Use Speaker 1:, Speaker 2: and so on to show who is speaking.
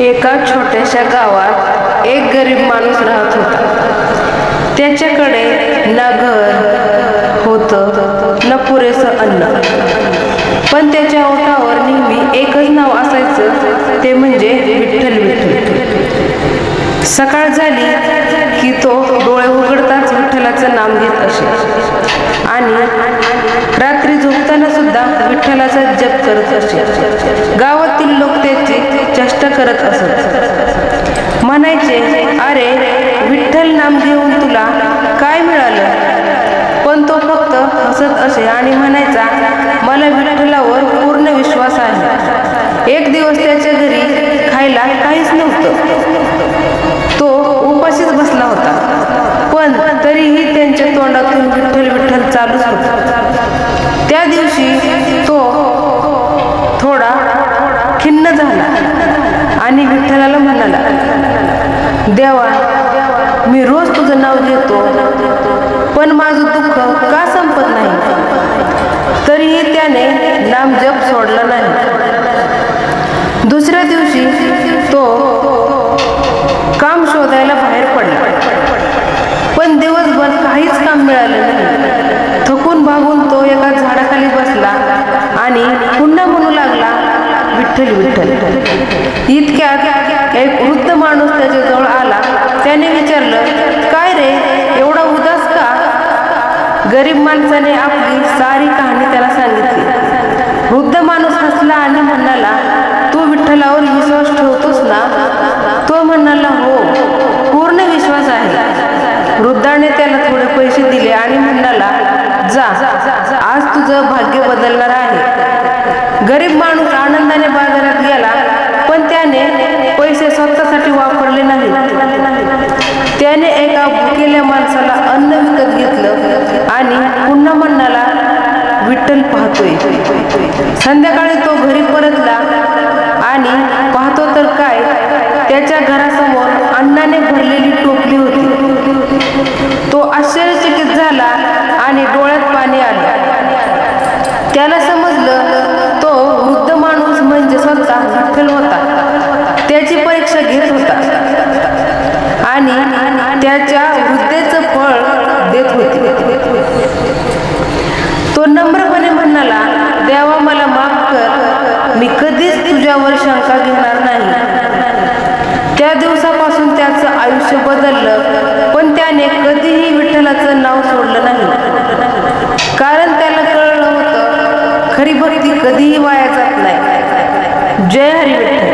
Speaker 1: एका छोट्याशा गावात एक गरीब माणूस राहत होता. त्याच्याकडे ना घर होतं ना पुरेसं अन्न, पण त्याच्या ओठावर नेहमी एकच नाव असायचं, ते म्हणजे विठ्ठल विठ्ठल. सकाळ झाली की तो डोळे उघडताच विठ्ठलाचं नाम घेत असे आणि रात्री झोपताना सुद्धा विठ्ठलाचा जप करत असे. गावातील लोक त्याची चेष्टा करत असत. म्हणायचे, अरे विठ्ठल नाम घेऊन तुला काय मिळालं? पण तो फक्त हसत असे आणि म्हणायचा, मला विठ्ठलावर पूर्ण विश्वास आहे. एक दिवस त्याच्या घरी खायला काहीच नव्हतं. तो उपाशीच बसला होता, पण तरीही त्यांच्या तोंडातून विठ्ठल विठ्ठल चालूच होता. त्या दिवशी तो थोडा खिन्न झाला आणि विठ्ठलाला म्हणाला, देवा, मी रोज तुझं नाव घेतो, पण माझं दुःख का संपत नाही? तरीही त्याने नामजप सोडला नाही. दुसऱ्या दिवशी तो काम शोधायला बाहेर पडला, पण दिवसभर काहीच काम मिळालं नाही. थकून भागून तो एका झाडाखाली बसला आणि पुन्हा म्हणू लागला, विठ्ठल विठ्ठल. इतक्यात एक वृद्ध माणूस त्याच्या जवळ आला. त्याने विचारलं, काय रे, एवढा उदास का? गरीब माणसाने आपली सारी कहाणी त्याला सांगितली. वृद्ध माणूस हसला आणि म्हणाला, तू विठ्ठलावर विश्वास ठेवतोस ना? तो म्हणाला, हो, पूर्ण विश्वास आहे. वृद्धाने त्याला थोडे पैसे दिले आणि म्हणाला, जा, आज तुझं भाग्य बदलणार आहे. गरीब माणूस आनंदाने बाजारात गेला, पण त्याने पैसे स्वतःसाठी वापरले नाहीत. त्याने एका भुकेल्या माणसाला अन्न विकत घेतलं आणि पुन्हा म्हणाला, विठ्ठल पाहतोय. संध्याकाळी तो घरी परतला आणि पाहतो तर काय, त्याच्या घरासमोर अन्नाने भरलेली टोपली होती. तो आश्चर्यचकित झाला आणि डोळ्यात पाणी आलं. त्याला समजलं, तो वृद्ध माणूस म्हणजे स्वतः विठ्ठल होता. त्याची परीक्षा घेत होता आणि त्याच्या वृद्धेचं फळ देत होते. तो नम्रपणे म्हणाला, देवा, मला माफ कर, मी कधीच तुझ्यावर शंका घेणार नाही. त्या दिवसापासून त्याचं आयुष्य बदललं, पण त्याने कधीही विठ्ठलाचं नाव सोडलं नाही. कारण त्याला कळलं होतं, खरी भक्ती कधीही वाया जात नाही. जय हरी विठ्ठल.